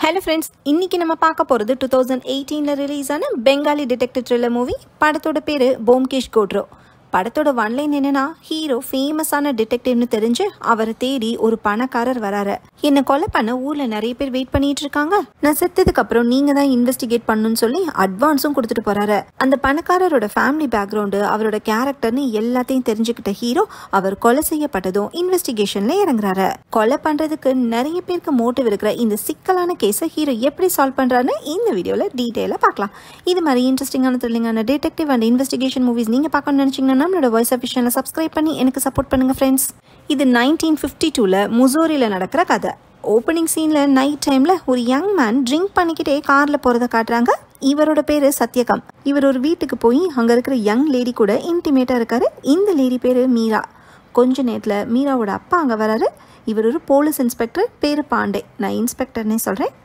Hello friends, இன்னைக்கு நம்ம பார்க்க போறது 2018ல ரிலீஸ் ஆன பெங்காலி டிடெக்டிவ் த்ரில்லர் மூவி. படத்தோட பேரு போம்கேஷ் கோட்ரோ. படத்தோட ஒன் லைன் என்னன்னா, ஹீரோ ஃபேமஸான டிடெக்டிவ்னு தெரிஞ்சு அவரை தேடி ஒரு பணக்காரர் வராரு. என்ன கொலை பண்ண ஊர்ல நிறைய பேர் வெயிட் பண்ணிட்டு இருக்காங்க, நான் செத்ததுக்கு அப்புறம் நீங்க தான் இன்வெஸ்டிகேட் பண்ணணும்னு சொல்லி அட்வான்ஸும் கொடுத்துட்டு போறாரு. அந்த பணக்காரரோட ஃபேமிலி பேக்ரவுண்டு, அவரோட கேரக்டர்னு எல்லாத்தையும் தெரிஞ்சுக்கிட்ட ஹீரோ அவர் கொலை செய்யப்பட்டதும் இன்வெஸ்டிகேஷன்ல இறங்குறாரு. கொலை பண்றதுக்கு நிறைய பேருக்கு மோட்டிவ் இருக்கிற இந்த சிக்கலான கேஸை ஹீரோ எப்படி சால்வ் பண்றாருன்னு இந்த வீடியோல டீடைலா பார்க்கலாம். இது மாதிரி இன்ட்ரெஸ்டிங்கான த்ரில்லிங்கான டிடெக்டிவ் அண்ட் இன்வெஸ்டிகேஷன் மூவிஸ் நீங்க பார்க்கணும்னு நினைச்சீங்கன்னா நம்மளோட வாய்ஸ் ஆஃப் விஷயங்களை சப்ஸ்கிரைப் பண்ணி எனக்கு சப்போர்ட் பண்ணுங்க ஃப்ரெண்ட்ஸ். இது 1952ல முசோரியில நடக்கிற கதை. ஓப்பனிங் சீன்ல நைட் டைம்ல ஒரு யங் மேன் ட்ரிங்க் பண்ணிக்கிட்டே கார்ல போறத காட்டுறாங்க. இவரோட பேரு சத்யகம். இவர் ஒரு வீட்டுக்கு போய் அங்க இருக்கிற யங் லேடி கூட இன்டிமேட்டா இருக்காரு. இந்த லேடி பேரு மீரா. கொஞ்ச நேரத்துல மீராவோட அப்பா அங்க வராரு. இவர் ஒரு போலீஸ் இன்ஸ்பெக்டர், பேரு பாண்டே. நான் இன்ஸ்பெக்டர்னே சொல்றேன்.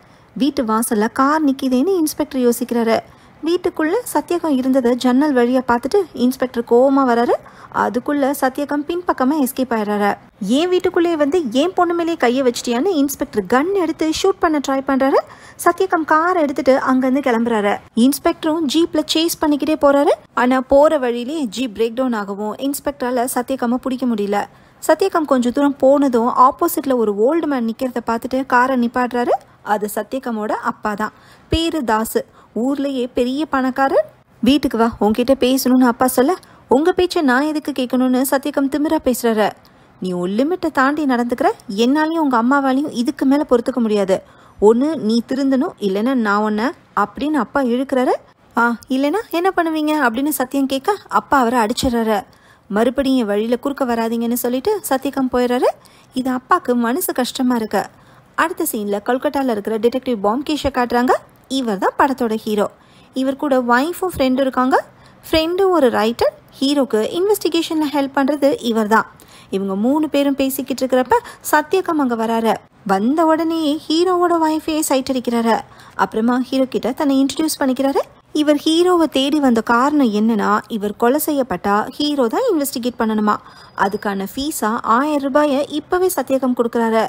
வீட்டு வாசல்ல கார் நிக்குதேன்னு இன்ஸ்பெக்டர் யோசிக்கிறாரு. வீட்டுக்குள்ள சத்யகம் இருந்ததை ஜன்னல் வழியா பார்த்துட்டு இன்ஸ்பெக்டர் கோவமா வராரு. அதுக்குள்ள சத்யகம் பின்பக்கமா எஸ்கேப் ஆயிடுறாரு. ஏன் வீட்டுக்குள்ளேயே வந்து ஏன் பொண்ணு மேலேயே கையை வச்சிட்டியான்னு இன்ஸ்பெக்டர் கன் எடுத்து ஷூட் பண்ண ட்ரை பண்றாரு. சத்யகம் கார் எடுத்துட்டு அங்கிருந்து கிளம்புறாரு. இன்ஸ்பெக்டரும் ஜீப்ல சேஸ் பண்ணிக்கிட்டே போறாரு. ஆனா போற வழியிலே ஜீப் பிரேக் டவுன் ஆகவும் இன்ஸ்பெக்டரால சத்யகம பிடிக்க முடியல. சத்யகம் கொஞ்சம் தூரம் போனதும் ஆப்போசிட்ல ஒரு ஓல்டு மேன் நிக்கிறத பார்த்துட்டு காரை நிப்பாடுறாரு. அது சத்யகமோட அப்பா தான். பேரு தாசு. ஊர்லயே பெரிய பணக்காரர். வீட்டுக்கு வா, உன்கிட்ட பேசணும்னு அப்பா சொல்ல, உங்க பேச்ச நான் எதுக்கு கேட்கணும்னு சத்யகம் திமிரா பேசுறாரு. நீ ஒரு லிமிட்டை தாண்டி நடந்துக்கிற, என்னாலையும் உங்க அம்மாவாலையும் இதுக்கு மேல பொறுத்துக்க முடியாது. ஒன்னு நீ திருந்தணும், இல்லைன்னா நான் ஒன்ன அப்படின்னு அப்பா இழுக்கிறாரு. இல்லைன்னா என்ன பண்ணுவீங்க அப்படின்னு சத்யம் கேட்க அப்பா அவரை அடிச்சிடறாரு. மறுபடியும் என் வழியில குறுக்க வராதிங்கன்னு சொல்லிட்டு சத்யகம் போயிடுறாரு. இது அப்பாக்கு மனசு கஷ்டமா இருக்கு. அடுத்த சீன்ல கொல்கட்டால இருக்கிற டிடெக்டிவ் போம்கேஷை காட்டுறாங்க. இவர் தான் படத்தோட ஹீரோ. இவர் கூட ஒய்ஃபும் ஃப்ரெண்டும் இருக்காங்க. ஃப்ரெண்டும் ஒரு ரைட்டர். ஹீரோக்கு இன்வெஸ்டிகேஷன்ல ஹெல்ப் பண்றது இவர் தான். இவங்க 3 பேரும் பேசிக்கிட்டு இருக்கிறப்ப சத்யகம் அங்க வராரு. வந்த உடனே ஹீரோவோட ஒய்ஃபையே சைட் அடிக்கிறாரு. அப்புறமா ஹீரோ கிட்ட தன்னை இன்ட்ரடியூஸ் பண்ணிக்கிறாரு. இவர் ஹீரோவை தேடி வந்த காரணம் என்னன்னா, இவர் கொலை செய்யப்பட்டா ஹீரோ தான் இன்வெஸ்டிகேட் பண்ணணுமா. அதுக்கான ஃபீஸா 1000 ரூபாயை இப்பவே சத்யகம் கொடுக்குறாரு.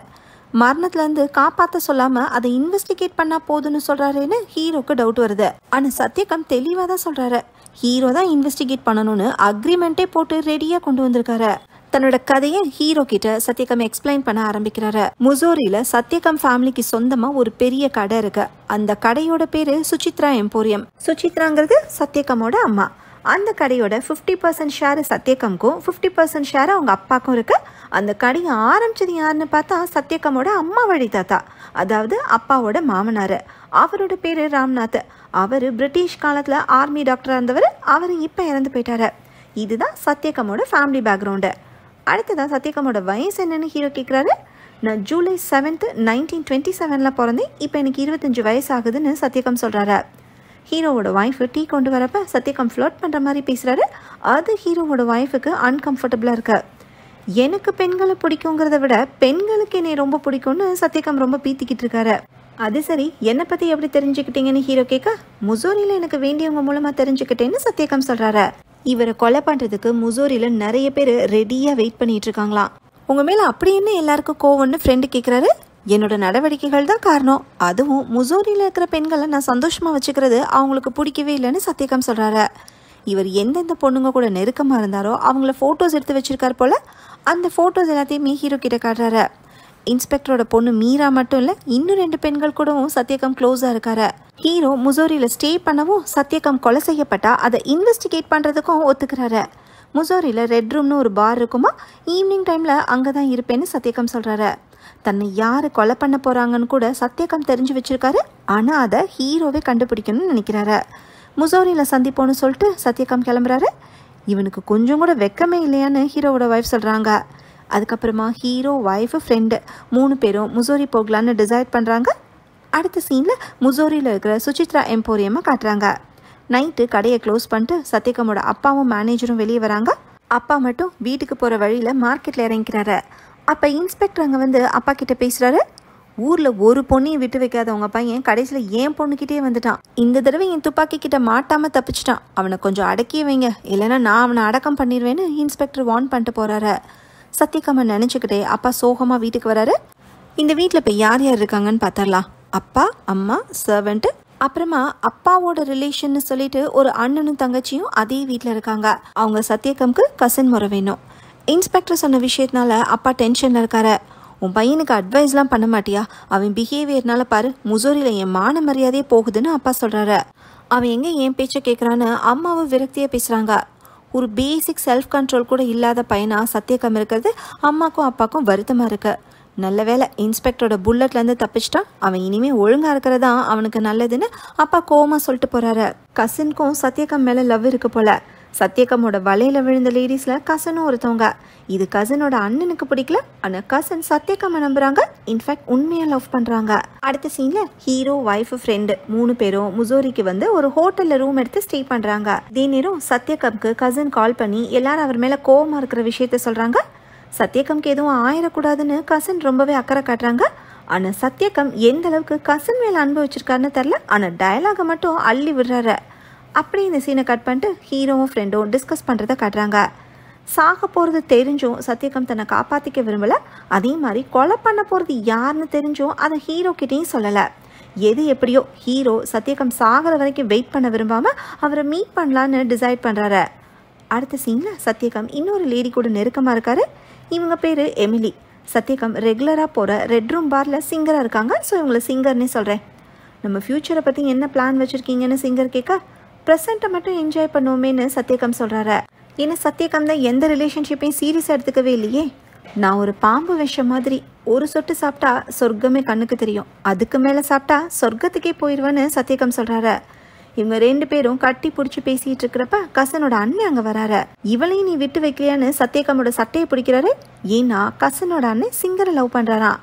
மரணத்துல இருந்து காப்பாத்த சொல்லாம அதை இன்வெஸ்டிகேட் பண்ணா போதுன்னு சொல்றாருன்னு ஹீரோக்கு டவுட் வருது. ஆனா சத்யகம் தெளிவா தான் சொல்றாரு. ஹீரோ தான் இன்வெஸ்டிகேட் பண்ணணும்னு அக்ரிமெண்டே போட்டு ரெடியா கொண்டு வந்திருக்காரு. தன்னோட கதையை ஹீரோ கிட்ட சத்யகம் எக்ஸ்பிளைன் பண்ண ஆரம்பிக்கிறாரு. முசோரியில சத்யகம் ஃபேமிலிக்கு சொந்தமா ஒரு பெரிய கடை இருக்கு. அந்த கடையோட பேரு சுசித்ரா எம்போரியம். சுசித்ராங்கிறது சத்யகமோட அம்மா. அந்த கடையோட 50% ஷேர் சத்யகம்க்கும் 50% ஷேர் அவங்க அப்பாக்கும் இருக்கு. அந்த கடையை ஆரம்பிச்சது யாருன்னு பார்த்தா சத்யகமோட அம்மா வழி தாத்தா, அதாவது அப்பாவோட மாமனாரு. அவரோட பேரு ராம்நாத். அவரு பிரிட்டிஷ் காலத்துல ஆர்மி டாக்டரா இருந்தவர். அவரு இப்ப இறந்து போயிட்டாரு. இதுதான் சத்யகமோட ஃபேமிலி பேக்ரவுண்டு. அடுத்ததான் சத்யகமோட வயசு என்னன்னு ஹீரோ கேட்குறாரு. நான் ஜூலை 7, 1927 பிறந்தேன். இப்போ எனக்கு 25 வயசு ஆகுதுன்னு சத்யகம் சொல்றாரு. ஹீரோவோட ஒய்ஃபு டீ கொண்டு வரப்ப சத்யகம் ஃப்ளோட் பண்ணுற மாதிரி பேசுகிறாரு. அது ஹீரோவோட ஒய்ஃபுக்கு அன்கம்ஃபர்டபுளாக இருக்கு. எனக்கு பெண்களை பிடிக்குங்கிறத விட பெண்களுக்கு என்னை ரொம்ப பிடிக்கும்னு சத்யகம் ரொம்ப பீத்திக்கிட்டு இருக்காரு. அது சரி, என்னை பற்றி எப்படி தெரிஞ்சுக்கிட்டீங்கன்னு ஹீரோ கேட்க, முசோரியில் எனக்கு வேண்டியவங்க மூலமாக தெரிஞ்சுக்கிட்டேன்னு சத்யகம் சொல்கிறாரு. இவரை கொலை பண்ணுறதுக்கு முசோரியில் நிறைய பேர் ரெடியாக வெயிட் பண்ணிட்டு இருக்காங்களாம். உங்கள் மேலே அப்படி என்ன எல்லாருக்கும் கோவம்னு ஃப்ரெண்டு கேட்குறாரு. என்னோட நடவடிக்கைகள் தான் காரணம். அதுவும் முசோரியில் இருக்கிற பெண்களை நான் சந்தோஷமாக வச்சுக்கிறது அவங்களுக்கு பிடிக்கவே இல்லைன்னு சத்யகம் சொல்கிறாரு. இவர் எந்தெந்த பொண்ணுங்க கூட நெருக்கமாக இருந்தாரோ அவங்கள ஃபோட்டோஸ் எடுத்து வச்சிருக்காரு போல. அந்த ஃபோட்டோஸ் எல்லாத்தையுமே ஹீரோ கிட்ட காட்டுறாரு. இன்ஸ்பெக்டரோட பொண்ணு மீரா மட்டும் இல்லை, இன்னும் 2 பெண்கள் கூடவும் சத்யகம் க்ளோஸாக இருக்காரு. ஹீரோ முசோரியில் ஸ்டே பண்ணவும் சத்யகம் கொலை செய்யப்பட்டா அதை இன்வெஸ்டிகேட் பண்ணுறதுக்கும் ஒத்துக்கிறாரு. முசோரியில் ரெட் ரூம்னு ஒரு பார் இருக்குமா, ஈவினிங் டைமில் அங்கே தான் இருப்பேன்னு சத்யகம் சொல்கிறாரு. தன்னை யாரு கொலை பண்ண போறாங்கன்னு கூட சத்யகம் தெரிஞ்சு வச்சிருக்காரு. ஆனா அதை ஹீரோவே கண்டுபிடிக்கணும்னு நினைக்கிறாரு. முசோரியில சந்திப்போன்னு சொல்லிட்டு சத்யகம் கிளம்புறாரு. இவனுக்கு கொஞ்சம் கூட வெக்கமே இல்லையான்னு ஹீரோவோட ஒய்ஃப் சொல்றாங்க. அதுக்கப்புறமா ஹீரோ, ஒய்ஃபு, ஃப்ரெண்டு 3 பேரும் முசோரி போகலான்னு டிசைட் பண்றாங்க. அடுத்த சீன்ல முசோரியில இருக்கிற சுசித்ரா எம்போரியமா காட்டுறாங்க. நைட்டு கடையை க்ளோஸ் பண்ணிட்டு சத்யகமோட அப்பாவும் மேனேஜரும் வெளியே வராங்க. அப்பா மட்டும் வீட்டுக்கு போற வழியில மார்க்கெட்ல இறங்கிக்கிறாரு. அப்போ இன்ஸ்பெக்டர் அங்கே வந்து அப்பா கிட்ட பேசுகிறாரு. ஊரில் ஒரு பொண்ணையும் விட்டு வைக்காத உங்கள் பையன் கடைசியில் என் பொண்ணுக்கிட்டே வந்துட்டான். இந்த தடவை என் துப்பாக்கி கிட்ட மாட்டாமல் தப்பிச்சிட்டான். அவனை கொஞ்சம் அடக்கியே வைங்க, இல்லைன்னா நான் அவனை அடக்கம் பண்ணிடுவேன்னு இன்ஸ்பெக்டர் வார்ன் பண்ணிட்டு போகிறாரு. சத்யகமன் நினச்சிக்கிட்டே அப்பா சோகமாக வீட்டுக்கு வராரு. இந்த வீட்டில் இப்போ யார் யார் இருக்காங்கன்னு பார்த்தரலாம். அப்பா, அம்மா, சர்வெண்ட்டு, அப்புறமா அப்பாவோட ரிலேஷன்னு சொல்லிட்டு ஒரு அண்ணனும் தங்கச்சியும் அதே வீட்டில் இருக்காங்க. அவங்க சத்யகம்க்கு கசின் முறை வேணும். இன்ஸ்பெக்டர் சொன்ன விஷயத்தினால அப்பா டென்ஷனில் இருக்காரு. உன் பையனுக்கு அட்வைஸ்லாம் பண்ண மாட்டியா? அவன் பிஹேவியர்னால பாரு முசோரியில் என் மான மரியாதையே போகுதுன்னு அப்பா சொல்கிறாரு. அவன் எங்கே என் பேச்சை கேட்குறான்னு அம்மாவும் விரக்தியாக பேசுகிறாங்க. ஒரு பேசிக் செல்ஃப் கண்ட்ரோல் கூட இல்லாத பையனா சத்யகம் இருக்கிறது அம்மாக்கும் அப்பாவுக்கும் வருத்தமாக இருக்கு. நல்ல வேலை இன்ஸ்பெக்டரோட புல்லட்லேருந்து தப்பிச்சிட்டான். அவன் இனிமேல் ஒழுங்காக இருக்கிறதா அவனுக்கு நல்லதுன்னு அப்பா கோவமாக சொல்லிட்டு போகிறாரு. கசினுக்கும் சத்யகம் மேலே லவ் இருக்கு போல. சத்யகமோட வலையில் விழுந்த லேடிஸில் கசனும் ஒருத்தவங்க. இது கசனோட அண்ணனுக்கு பிடிக்கல, ஆனால் கசன் சத்யகமை நம்புறாங்க. இன்ஃபேக்ட் உண்மையாக லவ் பண்ணுறாங்க. அடுத்த சீனில் ஹீரோ, ஒய்ஃப், ஃப்ரெண்டு 3 பேரும் முசோரிக்கு வந்து ஒரு ஹோட்டலில் ரூம் எடுத்து ஸ்டே பண்ணுறாங்க. இதே நேரம் சத்யகம்க்கு கசன் கால் பண்ணி எல்லாரும் அவர் மேலே கோவமாக இருக்கிற விஷயத்த சொல்கிறாங்க. சத்யகம்க்கு எதுவும் ஆயிடக்கூடாதுன்னு கசன் ரொம்பவே அக்கறை காட்டுறாங்க. ஆனால் சத்யகம் எந்த அளவுக்கு கசன் மேலே அன்பு வச்சிருக்காருன்னு தெரில, ஆனால் டயலாகை மட்டும் அள்ளி விடுறாரு. அப்படி இந்த சீனை கட் பண்ணிட்டு ஹீரோவும் ஃப்ரெண்டும் டிஸ்கஸ் பண்ணுறதை காட்டுறாங்க. சாக போகிறது தெரிஞ்சும் சத்யகம் தன்னை காப்பாற்றிக்க விரும்பலை. அதே மாதிரி கொலை பண்ண போகிறது யாருன்னு தெரிஞ்சும் அதை ஹீரோ கிட்டேயும் சொல்லலை. எது எப்படியோ ஹீரோ சத்யகம் சாகிற வரைக்கும் வெயிட் பண்ண விரும்பாமல் அவரை மீட் பண்ணலான்னு டிசைட் பண்ணுறாரு. அடுத்த சீனில் சத்யகம் இன்னொரு லேடி கூட நெருக்கமாக இருக்காரு. இவங்க பேர் எமிலி. சத்யகம் ரெகுலராக போகிற ரெட் ரூம் பாரில் சிங்கராக இருக்காங்க. ஸோ இவங்களை சிங்கர்னே சொல்கிறேன். நம்ம ஃப்யூச்சரை பற்றி என்ன பிளான் வச்சுருக்கீங்கன்னு சிங்கர் கேட்க, ப்ரெசண்ட்டை மட்டும் என்ஜாய் பண்ணுவோமேன்னு சத்யகம் சொல்கிறாரு. ஏன்னா சத்யகம் தான் எந்த ரிலேஷன்ஷிப்பையும் சீரியஸாக எடுத்துக்கவே இல்லையே. நான் ஒரு பாம்பு விஷம் மாதிரி, ஒரு சொட்டு சாப்பிட்டா சொர்க்கமே கண்ணுக்கு தெரியும், அதுக்கு மேலே சாப்பிட்டா சொர்க்கத்துக்கே போயிடுவேன்னு சத்யகம் சொல்கிறாரு. இவங்க 2 பேரும் கட்டி பிடிச்சி பேசிகிட்டு இருக்கிறப்ப கசனோட அண்ணன் அங்கே வராரு. இவளையும் நீ விட்டு வைக்கலையான்னு சத்யகமோட சட்டையை பிடிக்கிறாரு. ஏன்னா கசனோட அண்ணன் சிங்கரை லவ் பண்ணுறாராம்.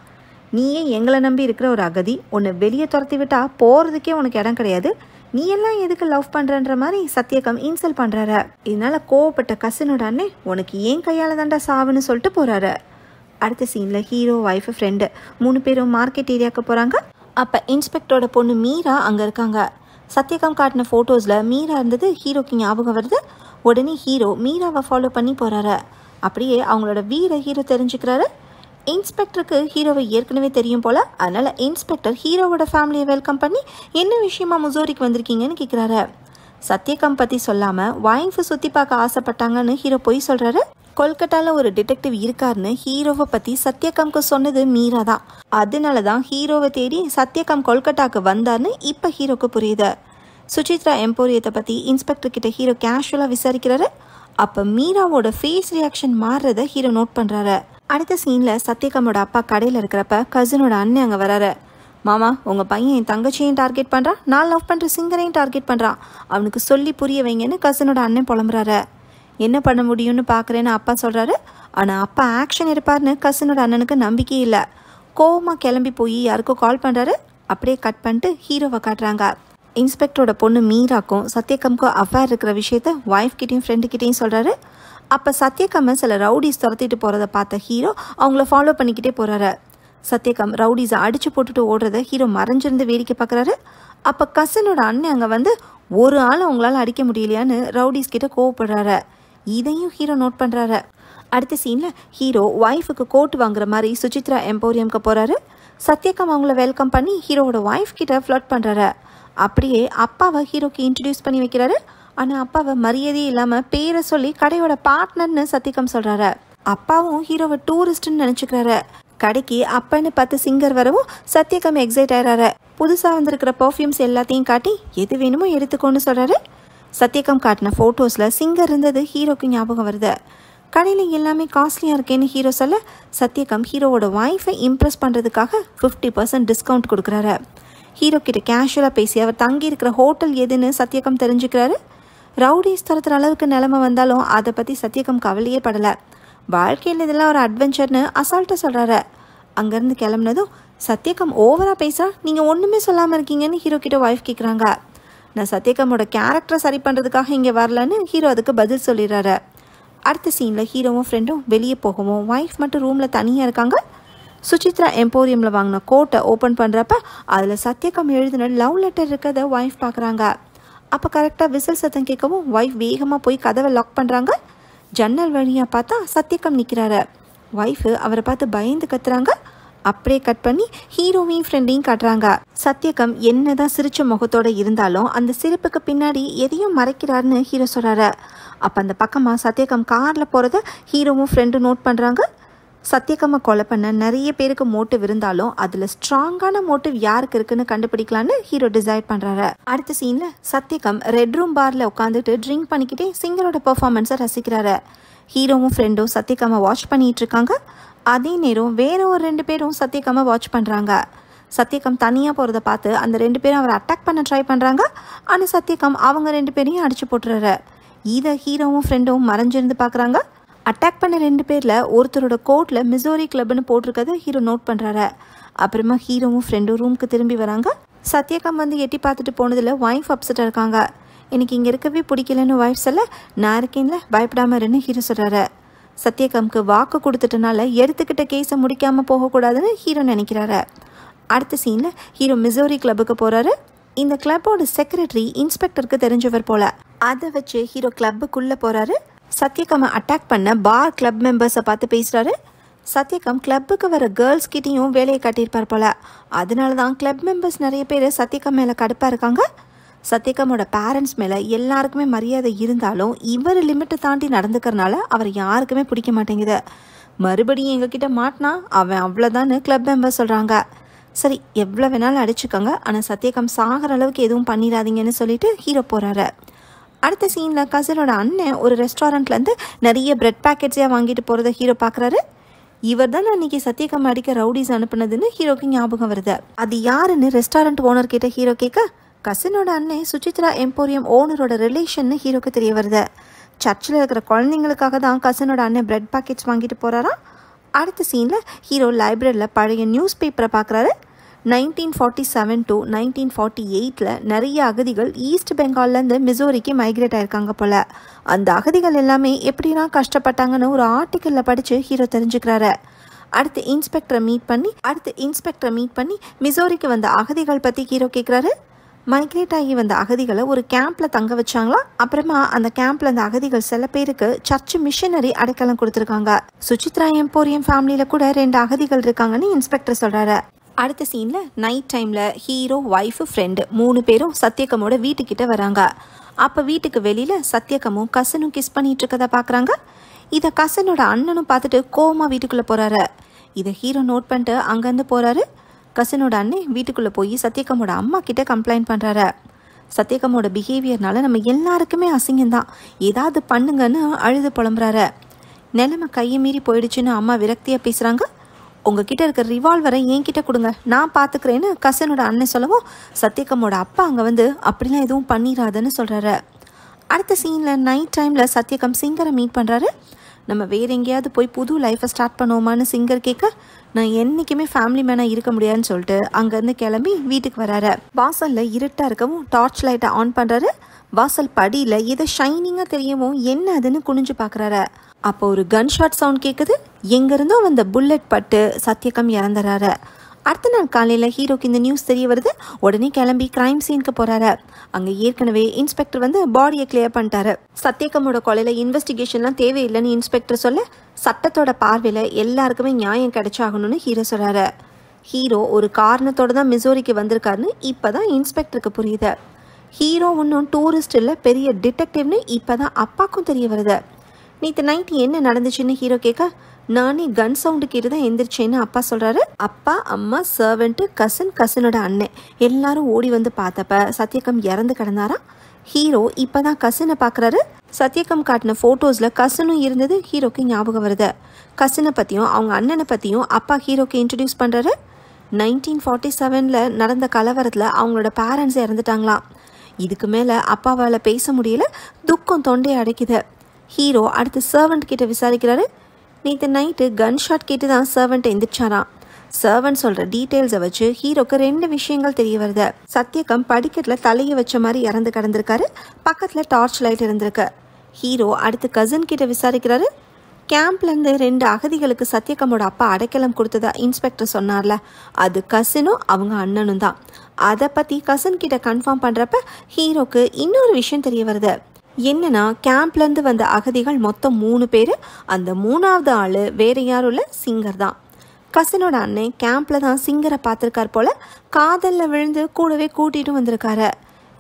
நீயே எங்களை நம்பி இருக்கிற ஒரு அகதி, உன்னை வெளியே துரத்தி விட்டா போகிறதுக்கே உனக்கு இடம் கிடையாது, நீ எல்லாம் எதுக்கு லவ் பண்ணுறன்ற மாதிரி சத்யகம் இன்சல்ட் பண்ணுறாரு. இதனால கோவப்பட்ட கசனோட அண்ணன் உனக்கு ஏன் கையால் தாண்டா சாவுன்னு சொல்லிட்டு போகிறாரு. அடுத்த சீனில் ஹீரோ, ஒய்ஃப், ஃப்ரெண்டு 3 பேரும் மார்க்கெட் ஏரியாவுக்கு போகிறாங்க. அப்போ இன்ஸ்பெக்டரோட பொண்ணு மீரா அங்கே இருக்காங்க. சத்யகம் காட்டின ஃபோட்டோஸில் மீரா இருந்தது ஹீரோக்கு ஞாபகம் வருது. உடனே ஹீரோ மீராவை ஃபாலோ பண்ணி போகிறாரு. அப்படியே அவங்களோட வீரை ஹீரோ தெரிஞ்சுக்கிறாரு. இன்ஸ்பெக்டருக்கு ஹீரோவை ஏற்கனவே தெரியும் போல். அதனால் இன்ஸ்பெக்டர் ஹீரோவோட ஃபேமிலியை வெல்கம் பண்ணி என்ன விஷயமா முசோரிக்கு வந்திருக்கீங்கன்னு கேட்குறாரு. சத்யகம் பற்றி சொல்லாமல் ஒய்ஃபை சுற்றி பார்க்க ஆசைப்பட்டாங்கன்னு ஹீரோ போய் சொல்கிறாரு. கொல்கட்டாவில் ஒரு டிடெக்டிவ் இருக்காருன்னு ஹீரோவை பற்றி சத்யகம்க்கு சொன்னது மீரா தான். அதனால தான் ஹீரோவை தேடி சத்யகம் கொல்கட்டாவுக்கு வந்தார்னு இப்போ ஹீரோக்கு புரியுது. சுசித்ரா எம்போரியத்தை பற்றி இன்ஸ்பெக்டர் கிட்ட ஹீரோ கேஷுவலாக விசாரிக்கிறாரு. அப்போ மீராவோட ஃபேஸ் ரியாக்ஷன் மாறுறத ஹீரோ நோட் பண்ணுறாரு. அடுத்த சீனில் சத்யகமோட அப்பா கடையில் இருக்கிறப்ப கசினோட அண்ணன் அங்கே வராரு. மாமா, உங்கள் பையன் என் தங்கச்சியையும் டார்கெட் பண்ணுறான், நான் லவ் பண்ணுற சிங்கரையும் டார்கெட் பண்ணுறான், அவனுக்கு சொல்லி புரிய வைங்கன்னு கசினோட அண்ணன் புலம்புறாரு. என்ன பண்ண முடியும்னு பார்க்குறேன்னு அப்பா சொல்கிறாரு. ஆனால் அப்பா ஆக்ஷன் எடுப்பார்னு கசினோட அண்ணனுக்கு நம்பிக்கையே இல்லை. கோவமாக கிளம்பி போய் யாருக்கோ கால் பண்ணுறாரு. அப்படியே கட் பண்ணிட்டு ஹீரோவை காட்டுறாங்க. இன்ஸ்பெக்டரோட பொண்ணு மீராக்கும் சத்யகம்க்கும் அஃபேர் இருக்கிற விஷயத்த ஒய்ஃப் கிட்டையும் ஃப்ரெண்டு கிட்டையும் சொல்கிறாரு. அப்போ சத்யகம்மை சில ரவுடிஸ் துரத்திட்டு போகிறத பார்த்த ஹீரோ அவங்கள ஃபாலோ பண்ணிக்கிட்டே போகிறாரு. சத்யகம் ரவுடிஸை அடித்து போட்டுட்டு ஓடுறத ஹீரோ மறைஞ்சிருந்து வேடிக்கை பார்க்குறாரு. அப்போ கசினோட அண்ணன் அங்கே வந்து ஒரு ஆளை உங்களால் அடிக்க முடியலையான்னு ரவுடிஸ் கிட்ட கோவப்படுறாரு. இதையும் ஹீரோ நோட் பண்ணுறாரு. அடுத்த சீனில் ஹீரோ ஒய்ஃபுக்கு கோட் வாங்குற மாதிரி சுசித்ரா எம்போரியம்க்கு போகிறாரு. சத்யகம் அவங்கள வெல்கம் பண்ணி ஹீரோவோட ஒய்ஃப் கிட்ட ஃப்ளர்ட் பண்ணுறாரு. அப்படியே அப்பாவை ஹீரோக்கு இன்ட்ரடியூஸ் பண்ணி வைக்கிறாரு. ஆனால் அப்பாவை மரியாதையே இல்லாமல் பேரை சொல்லி கடையோட பார்ட்னர்னு சத்யகம் சொல்கிறாரு. அப்பாவும் ஹீரோவை டூரிஸ்ட்னு நினச்சிக்கிறாரு. கடைக்கு அப்பன்னு பார்த்து சிங்கர் வரவும் சத்யகம் எக்ஸைட் ஆகிறாரு. புதுசாக வந்திருக்கிற பர்ஃப்யூம்ஸ் எல்லாத்தையும் காட்டி எது வேணுமோ எடுத்துக்கோன்னு சொல்கிறாரு. சத்யகம் காட்டின ஃபோட்டோஸில் சிங்கர் இருந்தது ஹீரோக்கு ஞாபகம் வருது. கடையில் எல்லாமே காஸ்ட்லியாக இருக்கேன்னு ஹீரோ சொல்ல சத்யகம் ஹீரோவோட ஒய்ஃபை இம்ப்ரெஸ் பண்ணுறதுக்காக 50% டிஸ்கவுண்ட் கொடுக்குறாரு. ஹீரோ கிட்ட கேஷுவலாக பேசி அவர் தங்கி இருக்கிற ஹோட்டல் எதுன்னு சத்யகம் தெரிஞ்சுக்கிறாரு. ரவுடிஸ் தரத்துற அளவுக்கு நிலைமை வந்தாலும் அதை பற்றி சத்யகம் கவலையே படலை. வாழ்க்கையில் இதெல்லாம் ஒரு அட்வென்ச்சர்னு அசால்ட்டாக சொல்கிறாரு. அங்கேருந்து கிளம்புனதும் சத்யகம் ஓவராக பேசுகிறா, நீங்கள் ஒன்றுமே சொல்லாமல் இருக்கீங்கன்னு ஹீரோ கிட்ட ஒய்ஃப் கேட்குறாங்க. நான் சத்யகமோட கேரக்டரை சரி பண்ணுறதுக்காக இங்கே வரலன்னு ஹீரோ அதுக்கு பதில் சொல்லிடுறாரு. அடுத்த சீனில் ஹீரோவும் ஃப்ரெண்டும் வெளியே போகவும் ஒய்ஃப் மட்டும் ரூமில் தனியாக இருக்காங்க. சுசித்ரா எம்போரியமில் வாங்கின கோட்டை ஓப்பன் பண்ணுறப்ப அதில் சத்யகம் எழுதின லவ் லெட்டர் இருக்கிறத ஒய்ஃப் பார்க்குறாங்க. அப்போ கரெக்டாக விசில் சத்தம் கேட்கவும் ஒய்ஃப் வேகமாக போய் கதவை லாக் பண்ணுறாங்க. ஜன்னல் வழியாக பார்த்தா சத்யகம் நிற்கிறாரு. ஒய்ஃபு அவரை பார்த்து பயந்து கத்துறாங்க. அப்படியே கட் பண்ணி ஹீரோவையும் ஃப்ரெண்டையும் காட்டுறாங்க. சத்யகம் என்னதான் சிரிச்ச முகத்தோட இருந்தாலும் அந்த சிரிப்புக்கு பின்னாடி எதையும் மறைக்கிறாருன்னு ஹீரோ சொல்றாரு. அப்ப அந்த பக்கமா சத்யகம் கார்ல போறத ஹீரோவும் ஃப்ரெண்டும் நோட் பண்றாங்க. சத்யகம்மை கொலை பண்ண நிறைய பேருக்கு மோட்டிவ் இருந்தாலும் அதில் ஸ்ட்ராங்கான மோட்டிவ் யாருக்கு இருக்குன்னு கண்டுபிடிக்கலான்னு ஹீரோ டிசைட் பண்ணுறாரு. அடுத்த சீனில் சத்யகம் ரெட் ரூம் பாரில் உட்காந்துட்டு ட்ரிங்க் பண்ணிக்கிட்டே சிங்கரோட பெர்ஃபார்மன்ஸை ரசிக்கிறாரு. ஹீரோவும் ஃப்ரெண்டும் சத்யகம்மை வாட்ச் பண்ணிட்டு இருக்காங்க. அதே நேரம் வேற ஒரு 2 பேரும் சத்யகம்மை வாட்ச் பண்ணுறாங்க. சத்யகம் தனியாக போகிறத பார்த்து அந்த 2 பேரும் அவரை அட்டாக் பண்ண ட்ரை பண்ணுறாங்க. ஆனால் சத்யகம் அவங்க 2 பேரையும் அடிச்சு போட்டுறாரு. இதை ஹீரோவும் ஃப்ரெண்டும் மறைஞ்சிருந்து பார்க்குறாங்க. அட்டாக் பண்ண 2 பேரில் ஒருத்தரோட கோட்டில் மிசோரி கிளப்னு போட்டிருக்கதை ஹீரோ நோட் பண்ணுறாரு. அப்புறமா ஹீரோவும் ஃப்ரெண்டும் ரூமுக்கு திரும்பி வராங்க. சத்யகம் வந்து எட்டி பார்த்துட்டு போனதில் ஒய்ஃப் அப்செட்டாக இருக்காங்க. எனக்கு இங்கே இருக்கவே பிடிக்கலன்னு ஒய்ஃப் சொல்ல, நான் இருக்கேன்ல பயப்படாம இருன்னு ஹீரோ சொல்கிறாரு. சத்யகம்க்கு வாக்கு கொடுத்துட்டனால எடுத்துக்கிட்ட கேஸை முடிக்காமல் போகக்கூடாதுன்னு ஹீரோ நினைக்கிறாரு. அடுத்த சீனில் ஹீரோ மிசோரி கிளப்புக்கு போகிறாரு. இந்த கிளப்போட செக்ரட்டரி இன்ஸ்பெக்டருக்கு தெரிஞ்சவர் போல. அதை வச்சு ஹீரோ கிளப்புக்குள்ளே போகிறாரு. சத்யகம்மை அட்டாக் பண்ண பார் கிளப் மெம்பர்ஸை பார்த்து பேசுகிறாரு. சத்யகம் கிளப்புக்கு வர கேர்ள்ஸ் கிட்டையும் வேலையை காட்டியிருப்பார் போல. அதனால தான் கிளப் மெம்பர்ஸ் நிறைய பேர் சத்யகம் மேலே கடுப்பாக இருக்காங்க. சத்யகமோட பேரண்ட்ஸ் மேலே எல்லாருக்குமே மரியாதை இருந்தாலும் இவர் லிமிட்டை தாண்டி நடந்துக்கிறனால அவர் யாருக்குமே பிடிக்க மாட்டேங்குது. மறுபடியும் எங்ககிட்ட மாட்டினா அவன் அவ்வளோதான்னு கிளப் மெம்பர்ஸ் சொல்கிறாங்க. சரி, எவ்வளோ வேணாலும் அடிச்சுக்கோங்க, ஆனால் சத்யகம் சாகிற அளவுக்கு எதுவும் பண்ணிடாதீங்கன்னு சொல்லிட்டு ஹீரோ போகிறாரு. அடுத்த சீனில் கசினோட அண்ணன் ஒரு ரெஸ்டாரண்ட்லேருந்து நிறைய பிரெட் பேக்கெட்ஸையாக வாங்கிட்டு போகிறத ஹீரோ பார்க்குறாரு. இவர் தான் அன்றைக்கி சத்யகம் அடிக்க ரவுடிஸ் அனுப்புனதுன்னு ஹீரோக்கு ஞாபகம் வருது. அது யாருன்னு ரெஸ்டாரண்ட் ஓனர் கிட்ட ஹீரோ கேட்க, கசினோட அண்ணன் சுசித்ரா எம்போரியம் ஓனரோட ரிலேஷன்னு ஹீரோக்கு தெரிய வருது. சர்ச்சில் இருக்கிற குழந்தைங்களுக்காக தான் கசினோட அண்ணன் பிரெட் பேக்கெட்ஸ் வாங்கிட்டு போகிறாராம். அடுத்த சீனில் ஹீரோ லைப்ரரியில் பழைய நியூஸ் பேப்பரை பார்க்குறாரு. 1947 to 1948 நிறைய அகதிகள் ஈஸ்ட் பெங்கால்லேருந்து மிசோரிக்கு மைக்ரேட் ஆயிருக்காங்க போல். அந்த அகதிகள் எல்லாமே எப்படிலாம் கஷ்டப்பட்டாங்கன்னு ஒரு ஆர்டிக்கலில் படித்து ஹீரோ தெரிஞ்சுக்கிறாரு. அடுத்து இன்ஸ்பெக்டரை மீட் பண்ணி மிசோரிக்கு வந்த அகதிகள் பற்றி ஹீரோ கேட்குறாரு. மைக்ரேட் ஆகி வந்த அகதிகளை ஒரு கேம்பில் தங்க வச்சாங்களா. அப்புறமா அந்த கேம்பில் அந்த அகதிகள் சில பேருக்கு சர்ச் மிஷனரி அடைக்கலம் கொடுத்துருக்காங்க. சுசித்ரா எம்போரியம் ஃபேமிலியில் கூட 2 அகதிகள் இருக்காங்கன்னு இன்ஸ்பெக்டர் சொல்கிறாரு. அடுத்த சீனில் நைட் டைமில் ஹீரோ, ஒய்ஃபு, ஃப்ரெண்டு 3 பேரும் சத்யகமோட வீட்டுக்கிட்ட வராங்க. அப்போ வீட்டுக்கு வெளியில் சத்யகமும் கசனும் கிஸ் பண்ணிட்டு இருக்கதை பார்க்குறாங்க. இதை கசனோட அண்ணனும் பார்த்துட்டு கோவமாக வீட்டுக்குள்ளே போகிறாரு. இதை ஹீரோ நோட் பண்ணிட்டு அங்கேருந்து போகிறாரு. கசனோட அண்ணன் வீட்டுக்குள்ளே போய் சத்யகமோட அம்மா கிட்ட கம்ப்ளைண்ட் பண்ணுறாரு. சத்யகமோட பிஹேவியர்னால நம்ம எல்லாருக்குமே அசிங்கம்தான், ஏதாவது பண்ணுங்கன்னு அழுது புலம்புறாரு. நிலைமை கையை மீறி போயிடுச்சுன்னு அம்மா விரக்தியாக பேசுகிறாங்க. உங்ககிட்ட இருக்கிற ரிவால்வரை என்கிட்ட கொடுங்க, நான் பார்த்துக்கிறேன்னு கசனோட அண்ணன் சொல்லவும் சத்யகமோட அப்பா அங்கே வந்து அப்படிலாம் எதுவும் பண்ணிடாதுன்னு சொல்கிறாரு. அடுத்த சீனில் நைட் டைமில் சத்யகம் சிங்கரை மீட் பண்ணுறாரு. நம்ம வேற எங்கேயாவது போய் புது லைஃப்பை ஸ்டார்ட் பண்ணுவோமான்னு சிங்கர் கேட்க, நான் என்றைக்குமே ஃபேமிலி மேனாக இருக்க முடியாதுன்னு சொல்லிட்டு அங்கேருந்து கிளம்பி வீட்டுக்கு வராரு. வாசலில் இருட்டாக இருக்கவும் டார்ச் லைட்டை ஆன் பண்ணுறாரு. வாசல் படியில் எதை ஷைனிங்காக தெரியவும் என்ன அதுன்னு குனிஞ்சு பார்க்குறாரு. அப்போ ஒரு கன் ஷாட் சவுண்ட் கேட்குது. எங்கேருந்தோ வந்த புல்லட் பட்டு சத்யகம் இறந்துறாரு. அடுத்த நாள் காலையில் ஹீரோக்கு இந்த நியூஸ் தெரிய வருது. உடனே கிளம்பி கிரைம் சீனுக்கு போகிறாரு. அங்கே ஏற்கனவே இன்ஸ்பெக்டர் வந்து பாடியை கிளியர் பண்ணிட்டாரு. சத்யகமோட கொலையில் இன்வெஸ்டிகேஷன்லாம் தேவையில்லைன்னு இன்ஸ்பெக்டர் சொல்ல, சட்டத்தோட பார்வையில் எல்லாருக்குமே நியாயம் கிடைச்சாகணும்னு ஹீரோ சொல்கிறாரு. ஹீரோ ஒரு காரணத்தோடு தான் மிசோரிக்கு வந்திருக்காருன்னு இப்போ தான் இன்ஸ்பெக்டருக்கு புரியுது. ஹீரோ ஒன்றும் டூரிஸ்ட் இல்லை, பெரிய டிடெக்டிவ்னு இப்போ தான் அப்பாவுக்கும் தெரிய வருது. நேற்று நைட்டு என்ன நடந்துச்சுன்னு ஹீரோ கேட்க, நானே கன் சவுண்டு கேட்டு தான் எந்திரிச்சேன்னு அப்பா சொல்கிறாரு. அப்பா, அம்மா, சர்வெண்ட்டு, கசனோட அண்ணன் எல்லாரும் ஓடி வந்து பார்த்தப்ப சத்யகம் இறந்து கிடந்தாராம். ஹீரோ இப்போ தான் கசனை பார்க்குறாரு. சத்யகம் காட்டின ஃபோட்டோஸில் கசனும் இருந்தது ஹீரோக்கு ஞாபகம் வருது. கசனை பற்றியும் அவங்க அண்ணனை பற்றியும் அப்பா ஹீரோக்கு இன்ட்ரடியூஸ் பண்ணுறாரு. 1947 நடந்த கலவரத்தில் அவங்களோட பேரண்ட்ஸ் இறந்துட்டாங்களாம். இதுக்கு மேலே அப்பாவால் பேச முடியல, துக்கம் தொண்டையை அடைக்குது. ஹீரோ அடுத்து சர்வெண்ட் கிட்ட விசாரிக்கிறாரு. நேற்று நைட்டு கன் ஷாட் கேட்டு தான் சர்வெண்ட் எந்திரிச்சாராம். சர்வெண்ட் சொல்கிற டீட்டெயில்ஸை வச்சு ஹீரோக்கு 2 விஷயங்கள் தெரிய வருது. சத்யகம் படிக்கட்டில் தலையை வச்ச மாதிரி இறந்து கிடந்திருக்காரு. பக்கத்தில் டார்ச் லைட் இருந்திருக்கு. ஹீரோ அடுத்து கசின் கிட்ட விசாரிக்கிறாரு. கேம்ப்லேருந்து 2 அகதிகளுக்கு சத்யகமோட அப்பா அடைக்கலம் கொடுத்ததா இன்ஸ்பெக்டர் சொன்னார்ல, அது கசினும் அவங்க அண்ணனும் தான். அதை பற்றி கசின் கிட்ட கன்ஃபார்ம் பண்ணுறப்ப ஹீரோக்கு இன்னொரு விஷயம் தெரிய வருது. என்னன்னா, கேம்ப்லேருந்து வந்த அகதிகள் மொத்தம் 3 பேர். அந்த 3ஆவது ஆள் வேற யாரும் இல்லை, சிங்கர் தான். கசினோட அண்ணன் கேம்ப்ல தான் சிங்கரை பார்த்துருக்கார் போல, காதலில் விழுந்து கூடவே கூட்டிகிட்டு வந்திருக்காரு.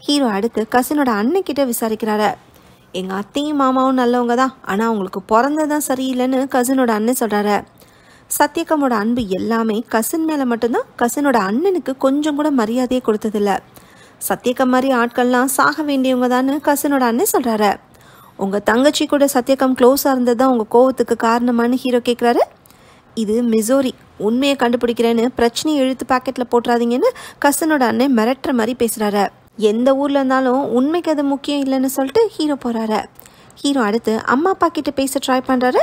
ஹீரோ அடுத்து கசினோட அண்ணன்கிட்ட விசாரிக்கிறாரு. எங்கள் அத்தையும் மாமாவும் நல்லவங்க தான், ஆனால் அவங்களுக்கு பிறந்ததான் சரியில்லைன்னு கசினோட அண்ணன் சொல்கிறாரு. சத்யகாமோட அன்பு எல்லாமே கசின் மேலே மட்டும்தான், கசினோட அண்ணனுக்கு கொஞ்சம் கூட மரியாதையே கொடுத்ததில்ல. சத்யகாம் மாதிரி ஆட்கள்லாம் சாக வேண்டியவங்க தான்னு கசினோட அண்ணன் சொல்கிறாரு. உங்கள் தங்கச்சி கூட சத்யகாம் க்ளோஸாக இருந்தது தான் உங்கள் கோவத்துக்கு காரணமானு ஹீரோ கேட்குறாரு. இது மிசோரி, உண்மையை கண்டுபிடிக்கிறேன்னு பிரச்சனையை இழுத்து பாக்கெட்டில் போட்டுறாதீங்கன்னு கசினோட அண்ணன் மிரட்டுற மாதிரி பேசுகிறாரு. எந்த ஊரில் இருந்தாலும் உண்மைக்கு அது முக்கியம் இல்லைன்னு சொல்லிட்டு ஹீரோ போகிறாரு. ஹீரோ அடுத்து அம்மா அப்பா கிட்ட பேச ட்ரை பண்ணுறாரு.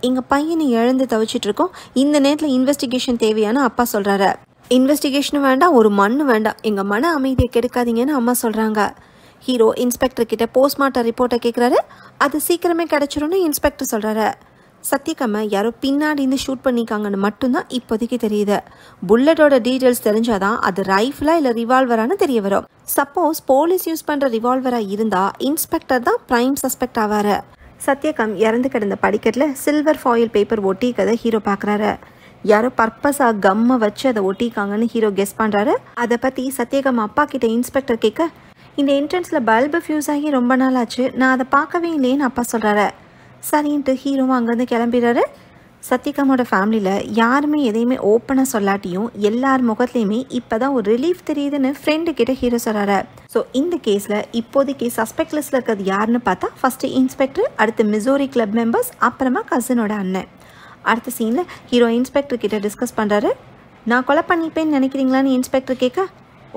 எங்கள் பையனை இழந்து தவிச்சிட்ருக்கோம், இந்த நேரத்தில் இன்வெஸ்டிகேஷன் தேவையான அப்பா சொல்கிறாரு. இன்வெஸ்டிகேஷனும் வேண்டாம், ஒரு மண்ணு வேண்டாம், எங்கள் மன அமைதியை கெடுக்காதீங்கன்னு அம்மா சொல்கிறாங்க. ஹீரோ இன்ஸ்பெக்டர் கிட்ட போஸ்ட்மார்ட்டம் ரிப்போர்ட்டை கேட்குறாரு. அது சீக்கிரமே கிடச்சிரும்னு இன்ஸ்பெக்டர் சொல்கிறாரு. சத்யகாமை யாரோ பின்னாடி இருந்து ஷூட் பண்ணிக்காங்கன்னு மட்டும்தான் இப்போதைக்கு தெரியுது. புல்லட்டோட டீட்டெயில்ஸ் தெரிஞ்சாதான் அது ரைஃபிளா இல்லை ரிவால்வரானு தெரிய வரும். சப்போஸ் போலீஸ் யூஸ் பண்ணுற ரிவால்வராக இருந்தால் இன்ஸ்பெக்டர் தான் ப்ரைம் சஸ்பெக்ட் ஆவார். சத்யகாம் இறந்து கிடந்த படிக்கட்டில் சில்வர் ஃபாயில் பேப்பர் ஒட்டிக்கதை ஹீரோ பார்க்குறாரு. யாரோ பர்பஸாக கம்மை வச்சு அதை ஒட்டிக்காங்கன்னு ஹீரோ கெஸ் பண்ணுறாரு. அதை பற்றி சத்யகாம் அப்பா கிட்ட இன்ஸ்பெக்டர் கேட்க, இந்த என்ட்ரன்ஸில் பல்பு ஃபியூஸ் ஆகி ரொம்ப நாள் ஆச்சு, நான் அதை பார்க்கவே இல்லைன்னு அப்பா சொல்கிறாரு. சரின்ட்டு ஹீரோவும் அங்கேருந்து கிளம்பிடுறாரு. சத்யகாமோட ஃபேமிலியில் யாருமே எதையுமே ஓப்பனாக சொல்லாட்டியும் எல்லார் முகத்துலையுமே இப்போ தான் ஒரு ரிலீஃப் தெரியுதுன்னு ஃப்ரெண்டு கிட்ட ஹீரோ சொல்கிறாரு. ஸோ இந்த கேஸில் இப்போதைக்கு சஸ்பெக்ட் லிஸ்ட்டில் இருக்கிறது யாருன்னு பார்த்தா ஃபஸ்ட்டு இன்ஸ்பெக்டர், அடுத்து மிசோரி கிளப் மெம்பர்ஸ், அப்புறமா கசினோட அண்ணன். அடுத்த சீனில் ஹீரோ இன்ஸ்பெக்டர் கிட்ட டிஸ்கஸ் பண்ணுறாரு. நான் கொலை பண்ணிப்பேன்னு நினைக்கிறீங்களான்னு இன்ஸ்பெக்டர் கேட்க,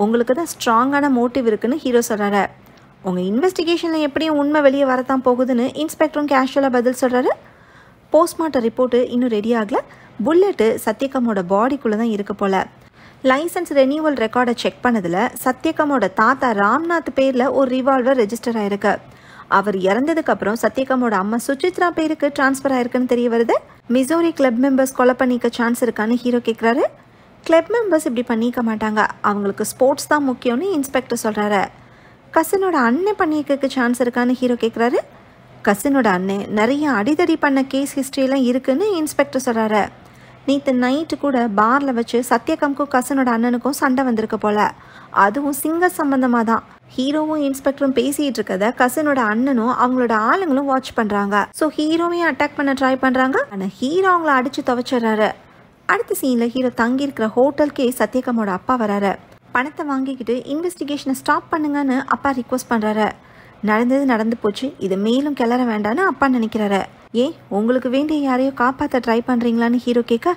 உங்களுக்கு தான் ஸ்ட்ராங்கான மோட்டிவ் இருக்குன்னு ஹீரோ சொல்கிறாரு. உங்கள் இன்வெஸ்டிகேஷனில் எப்படியும் உண்மை வெளியே வரத்தான் போகுதுன்னு இன்ஸ்பெக்டரும் கேஷுவலாக பதில் சொல்கிறாரு. போஸ்ட்மார்ட்டம் ரிப்போர்ட்டு இன்னும் ரெடி ஆகலை. புல்லட்டு சத்யகாமோட பாடிக்குள்ளே தான் இருக்க போல். லைசன்ஸ் ரெனியூவல் ரெக்கார்டை செக் பண்ணதில் சத்யகாமோட தாத்தா ராம்நாத் பேரில் ஒரு ரிவால்வர் ரெஜிஸ்டர் ஆகிருக்கு. அவர் இறந்ததுக்கப்புறம் சத்யகாமோட அம்மா சுசித்ரா பேருக்கு ட்ரான்ஸ்ஃபர் ஆயிருக்குன்னு தெரிய வருது. மிசோரி கிளப் மெம்பர்ஸ் கொலை பண்ணிக்க சான்ஸ் இருக்கான்னு ஹீரோ கேட்குறாரு. கிளப் மெம்பர்ஸ் இப்படி பண்ணிக்க மாட்டாங்க, அவங்களுக்கு ஸ்போர்ட்ஸ் தான் முக்கியம்னு இன்ஸ்பெக்டர் சொல்கிறாரு. கசினோட அண்ணன் பண்ணிக்க சான்ஸ் இருக்கான்னு ஹீரோ கேட்குறாரு. கசினோட அண்ணன் நிறைய அடிதடி பண்ண கேஸ் ஹிஸ்ட்ரியெல்லாம் இருக்குன்னு இன்ஸ்பெக்டர் சொல்கிறாரு. நேற்று நைட்டு கூட பாரில் வச்சு சத்யகாம்க்கும் கசினோட அண்ணனுக்கும் சண்டை வந்திருக்க போல, அதுவும் சிங்கர் சம்பந்தமாக தான். ஹீரோவும் இன்ஸ்பெக்டரும் பேசிகிட்டு இருக்கத கசினோட அண்ணனும் அவங்களோட ஆளுங்களும் வாட்ச் பண்ணுறாங்க. ஸோ ஹீரோவையும் அட்டாக் பண்ண ட்ரை பண்ணுறாங்க, ஆனால் ஹீரோ அவங்கள அடித்து துவைச்சிடுறாரு. அடுத்த சீனில் ஹீரோ தங்கியிருக்கிற ஹோட்டலுக்கே சத்யகாமோட அப்பா வராரு. பணத்தை வாங்கிக்கிட்டு இன்வெஸ்டிகேஷனை ஸ்டாப் பண்ணுங்கன்னு அப்பா ரிக்வஸ்ட் பண்ணுறாரு. நடந்தது நடந்து போச்சு, இதை மேலும் கிளற வேண்டான்னு அப்பா நினைக்கிறாரு. ஏன் உங்களுக்கு வேண்டிய யாரையோ காப்பாற்ற ட்ரை பண்ணுறீங்களான்னு ஹீரோ கேட்க,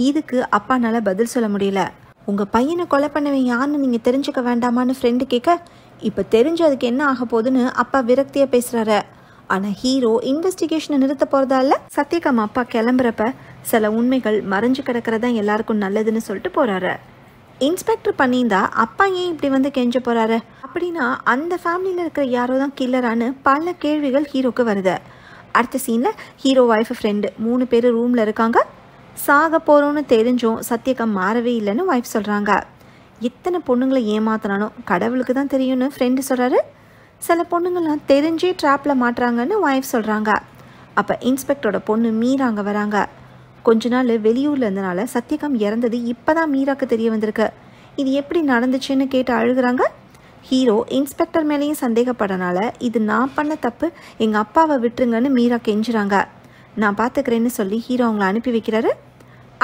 இதுக்கு அப்பானால பதில் சொல்ல முடியல. உங்கள் பையனை கொலை பண்ணவன் யாருன்னு நீங்கள் தெரிஞ்சுக்க வேண்டாமான்னு ஃப்ரெண்டு கேட்க, இப்போ தெரிஞ்சு அதுக்கு என்ன ஆக போகுதுன்னு அப்பா விரக்தியாக பேசுகிறாரு. ஆனால் ஹீரோ இன்வெஸ்டிகேஷனை நிறுத்த போகிறதால சத்யகாம் அப்பா கிளம்புறப்ப சில உண்மைகள் மறைஞ்சு கிடக்கிறதா எல்லாருக்கும் நல்லதுன்னு சொல்லிட்டு போகிறாரு. இன்ஸ்பெக்டர் பண்ணியிருந்தா அப்பா ஏன் இப்படி வந்து கெஞ்ச போகிறாரு? அப்படின்னா அந்த ஃபேமிலியில் இருக்கிற யாரோ தான் கில்லரானு பல கேள்விகள் ஹீரோக்கு வருது. அடுத்த சீனில் ஹீரோ ஒய்ஃபு ஃப்ரெண்டு 3 பேர் ரூமில் இருக்காங்க. சாக போகிறோன்னு தெரிஞ்சும் சத்யகாம் மாறவே இல்லைன்னு ஒய்ஃப் சொல்கிறாங்க. எத்தனை பொண்ணுங்களை ஏமாத்தினாலும் கடவுளுக்கு தான் தெரியும்னு ஃப்ரெண்டு சொல்கிறாரு. சில பொண்ணுங்கள்லாம் தெரிஞ்சே ட்ராப்பில் மாட்டுறாங்கன்னு ஒய்ஃப் சொல்கிறாங்க. அப்போ இன்ஸ்பெக்டரோட பொண்ணு மீரா அங்கே வராங்க. கொஞ்ச நாள் வெளியூரில் இருந்தனால சத்யகாம் இறந்தது இப்போ தான் மீராக்கு தெரிய வந்திருக்கு. இது எப்படி நடந்துச்சுன்னு கேட்டு அழுகுறாங்க. ஹீரோ இன்ஸ்பெக்டர் மேலேயும் சந்தேகப்படனால இது நான் பண்ண தப்பு, எங்கள் அப்பாவை விட்டுருங்கன்னு மீரா கெஞ்சுறாங்க. நான் பார்த்துக்கிறேன்னு சொல்லி ஹீரோ அவங்கள அனுப்பி வைக்கிறாரு.